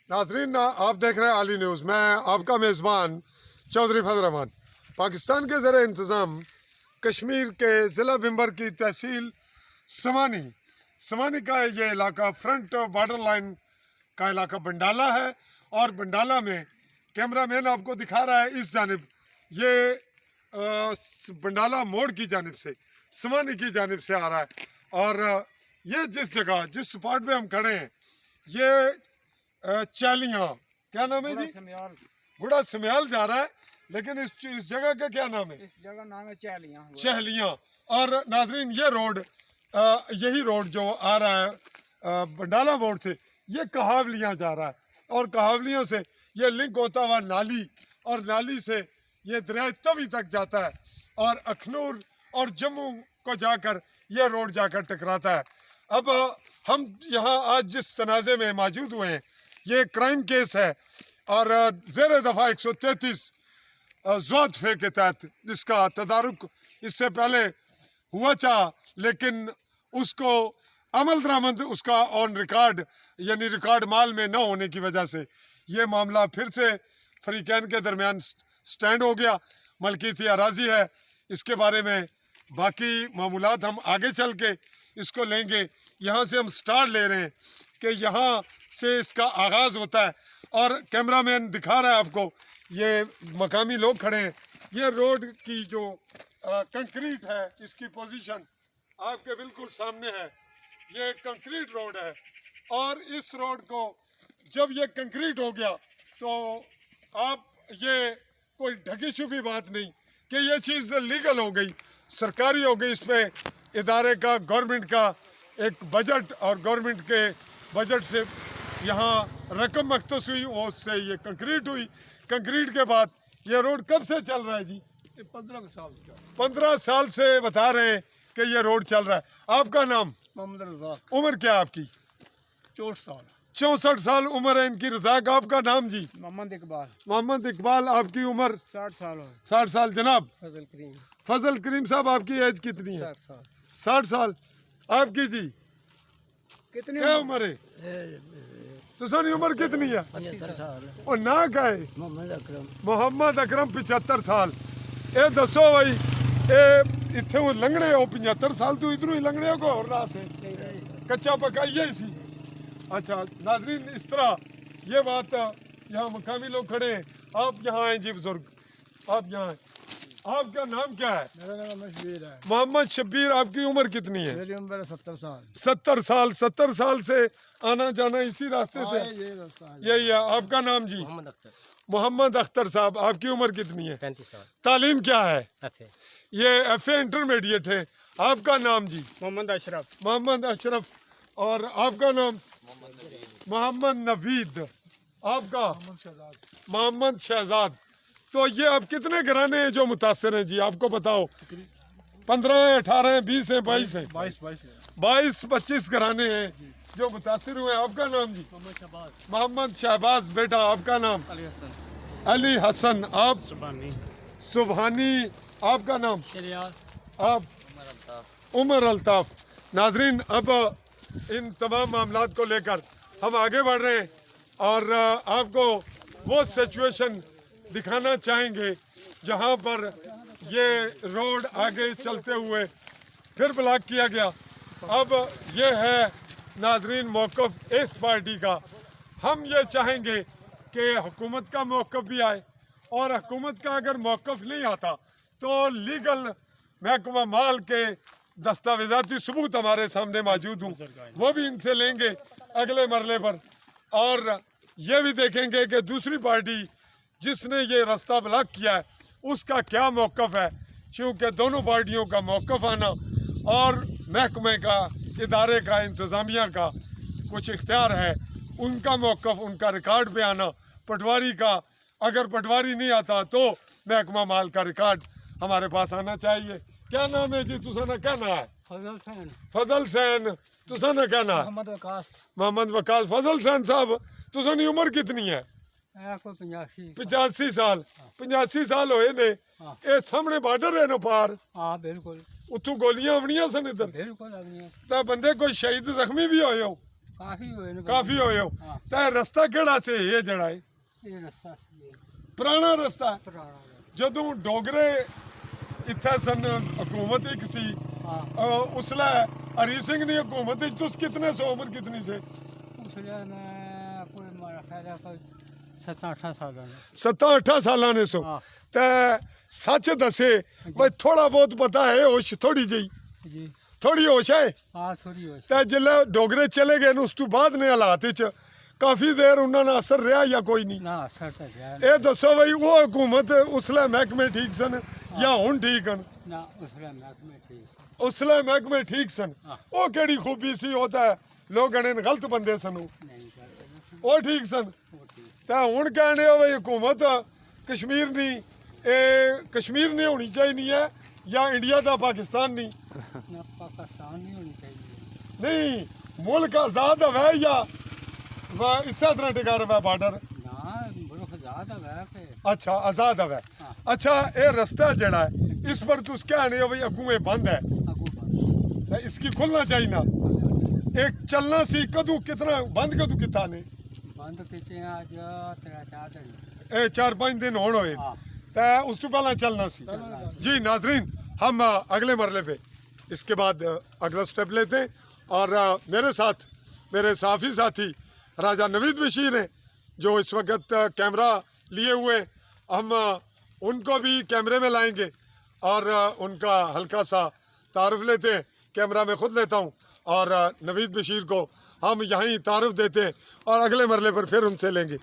नाजरीन, आप देख रहे हैं आली न्यूज़। मैं आपका मेज़बान चौधरी फजल रहमान। पाकिस्तान के ज़र इंतज़ाम कश्मीर के ज़िला भिम्बर की तहसील समानी का ये इलाका फ्रंट बॉर्डर लाइन का इलाका बंडाला है। और बंडाला में कैमरामैन आपको दिखा रहा है, इस जानिब ये बंडाला मोड़ की जानिब से समानी की जानिब से आ रहा है। और ये जिस स्पॉट पे हम खड़े हैं, ये चालियाँ, क्या नाम है जी? गुड़ा समयाल जा रहा है। लेकिन इस जगह का क्या नाम है? इस जगह नाम है चहलियाँ। और नाजरीन, ये रोड यही रोड जो आ रहा है बंडाला मोड़ से, ये कहावलियाँ जा रहा है। और कहावलियों से ये लिंक होता हुआ नाली, और नाली से ये दरिया तवी तक जाता है। और अखनूर और जम्मू को जाकर ये रोड जाकर टकराता है। अब हम यहाँ आज जिस तनाज़े में मौजूद हुए हैं, ये क्राइम केस है और ज़ेर दफ़ा 133 ज़वादफ़े के तहत जिसका तदारुक इससे पहले हुआ चाह, लेकिन उसको अमल दरामद उसका ऑन रिकॉर्ड यानी रिकॉर्ड माल में न होने की वजह से ये मामला फिर से फरीकैन के दरमियान स्टैंड हो गया। मलकीती अराजी है, इसके बारे में बाकी मामूलात हम आगे चल के इसको लेंगे। यहाँ से हम स्टार्ट ले रहे हैं कि यहाँ से इसका आगाज़ होता है। और कैमरामैन दिखा रहा है आपको, ये मकामी लोग खड़े हैं। ये रोड की जो कंक्रीट है, इसकी पोजीशन आपके बिल्कुल सामने है। ये कंक्रीट रोड है और इस रोड को जब ये कंक्रीट हो गया तो आप ये कोई ढकी छुपी बात नहीं कि ये चीज़ लीगल हो गई, सरकारी हो गई। इस पर इदारे का, गवर्नमेंट का एक बजट और गवर्नमेंट के बजट से यहाँ रकम मख्तूस हुई, उससे ये कंक्रीट हुई। कंक्रीट के बाद ये रोड कब से चल रहा है जी? 15 साल से बता रहे हैं कि ये रोड चल रहा है। आपका नाम? मोहम्मद रज़ाक। उम्र क्या है आपकी? 64 साल उम्र है इनकी। रज़ाक, आपका नाम जी? मोहम्मद इकबाल। आपकी उम्र? 60 साल। जनाब फजल करीम साहब, आपकी एज कितनी है? 60 साल। आपकी जी कितनी क्या उम्र है? तुसानी उम्र कितनी है? और ना का है? मोहम्मद अकरम 75 साल। ए दसो भाई, ए इत्थे लंघने हो 75 साल तू इधरों ही लंघने हो को और राह से कच्चा पका यही सी। अच्छा नाजरीन, इस तरह ये बात, यहाँ मकामी लोग खड़े हैं। आप यहाँ आए जी बुजुर्ग, आप यहाँ आए। आपका नाम क्या है? मेरा नाम शबीर है। मोहम्मद शबीर। आपकी उम्र कितनी है? मेरी उम्र 70 साल। 70 साल से आना जाना इसी रास्ते से? ये रास्ता है। यही है। आपका नाम जी? मोहम्मद अख्तर साहब। आपकी उम्र कितनी है? 35 साल। तालीम क्या है? FA। ये FA इंटरमीडिएट है। आपका नाम जी? मोहम्मद अशरफ। और आपका नाम? मोहम्मद नवीद। आपका? मोहम्मद शहजाद। तो ये अब कितने घराने हैं जो मुतासर हैं जी, आपको बताओ? 15 हैं, 18 हैं, 20 हैं, 22 हैं? 22-25 घराने हैं जो मुतासर हुए। आपका नाम जी? मोहम्मद शहबाज। बेटा आपका नाम? अली हसन। आप? सुबहानी। आपका नाम? आप? उमर अल्ताफ। नाजरीन, अब इन तमाम मामलात को लेकर हम आगे बढ़ रहे हैं और आपको वो सिचुएशन दिखाना चाहेंगे जहां पर ये रोड आगे चलते हुए फिर ब्लॉक किया गया। अब ये है नाजरीन मौक़िफ़ इस पार्टी का। हम ये चाहेंगे कि हुकूमत का मौक़िफ़ भी आए, और हुकूमत का अगर मौक़िफ़ नहीं आता तो लीगल महकमा माल के दस्तावेज़ाती सबूत हमारे सामने मौजूद हों, वो भी इनसे लेंगे अगले मरले पर। और ये भी देखेंगे कि दूसरी पार्टी जिसने ये रास्ता ब्लॉक किया है उसका क्या मौक़िफ़ है, क्योंकि दोनों पार्टियों का मौक़िफ़ आना और महकमे का, इदारे का, इंतज़ामिया का कुछ इख्तियार है, उनका मौक़िफ़, उनका रिकॉर्ड पे आना। पटवारी का अगर पटवारी नहीं आता तो महकमा माल का रिकॉर्ड हमारे पास आना चाहिए। क्या नाम है जी? तुसाना क्या नाम है? फजल सैन। तुसाना क्या नाम है? मोहम्मद वकास। फजल सैन साहब, तुसानी उम्र कितनी है? 85 साल। 85 साल होए ने। ये सामने बॉर्डर है ना पार? बिल्कुल। उतों गोलियां आवनियां सन इधर? बिल्कुल। तो बंदे कोई शहीद जख्मी भी होए हो? ਕਾਫੀ ਹੋਏ ਨੇ ਕਾਫੀ ਹੋਏ ਹੋ ਹਾਂ। ਤੇ ਰਸਤਾ ਕਿਹੜਾ ਸੀ ਇਹ ਜਿਹੜਾ ਹੈ ਇਹ ਰਸਤਾ ਸੀ ਪੁਰਾਣਾ ਰਸਤਾ ਹੈ। ਪੁਰਾਣਾ ਜਦੋਂ ਡੋਗਰੇ ਇੱਥੇ ਸਨ ਹਕੂਮਤ ਇੱਕ ਸੀ ਹਾਂ ਉਸਲੇ हरी सिंह ने हुकूमत तुस कितने सौ उम्र कितनी से ਉਸ ਵੇਲੇ ਮੈਂ ਕੋਈ ਮਾਰਾ ਖਿਆਲ ਕੋਈ 7-8 ਸਾਲਾਂ ਦਾ 7-8 साल ने सो ਹਾਂ ते सच दसे भाई थोड़ा बहुत पता है होश थोड़ी जी ਜੀ थोड़ी होश है ਆ ਥੋੜੀ ਹੋਈ ते जिले डोगरे चले गए न उस तो बाद ने हालात च काफी देर उन्होंने असर रहा या कोई नहीं ਨਾ ਅਸਰ ਤਾਂ ਗਿਆ ये दसो भाई वो हुकूमत उसले महकमे ठीक सन या हुन ठीक हन ਨਾ ਉਸ ਵੇਲੇ ਮਹਿਕਮੇ ਠੀਕ उसले महकमे ठीक सन हाँ। वो केड़ी खूबी सी होता है लोग ने गलत बंदे सन ਨਹੀਂ ਕਰਦੇ वो ठीक सन ਉਹ ਠੀਕ ਤੇ ਹੁਣ ਕਹਿੰਦੇ ਹੋ ਬਈ ਹੁਕੂਮਤ ਕਸ਼ਮੀਰ ਨਹੀਂ ਇਹ ਕਸ਼ਮੀਰ ਨਹੀਂ ਹੋਣੀ ਚਾਹੀਦੀ ਹੈ ਜਾਂ ਇੰਡੀਆ ਦਾ ਪਾਕਿਸਤਾਨ ਨਹੀਂ ਨਾ ਪਾਕਿਸਤਾਨ ਨਹੀਂ ਹੋਣੀ ਚਾਹੀਦੀ ਨਹੀਂ ਮੁਲਕ ਆਜ਼ਾਦ ਹੈ ਜਾਂ ਵਾ ਇਸੇ ਤਰ੍ਹਾਂ ਟਿਕਾ ਰਹਾ ਬਾਰਡਰ ਨਾ ਮੁਲਕ ਆਜ਼ਾਦ ਹੈ ਕਿ अच्छा आजाद है हाँ। अच्छा ये रास्ता जड़ा है इस पर तुस कहने हो भाई अगू में बंद है ਅਗੂ ਬੰਦ ते इसकी खुलना चाहिए ना एक चलना सी कदू कितना बंद कदू किता ने ਬੰਦ ਕੀਤੇ ਆ ਅੱਜ 3-4 ਦਿਨ ए 4-5 दिन होने हुए ਹਾਂ ते उस तो पहला चलना सी जी नाजरीन हम अगले मरले पे इसके बाद अगला स्टेप लेते हैं और मेरे साथ मेरे साफी साथी राजा नवीद बशीर हैं जो इस वक्त कैमरा लिए हुए हम उनको भी कैमरे में लाएंगे और उनका हल्का सा तारुफ लेते हैं कैमरा में खुद लेता हूँ और नवीद बशीर को हम यहीं तारुफ देते हैं और अगले मरले पर फिर उनसे लेंगे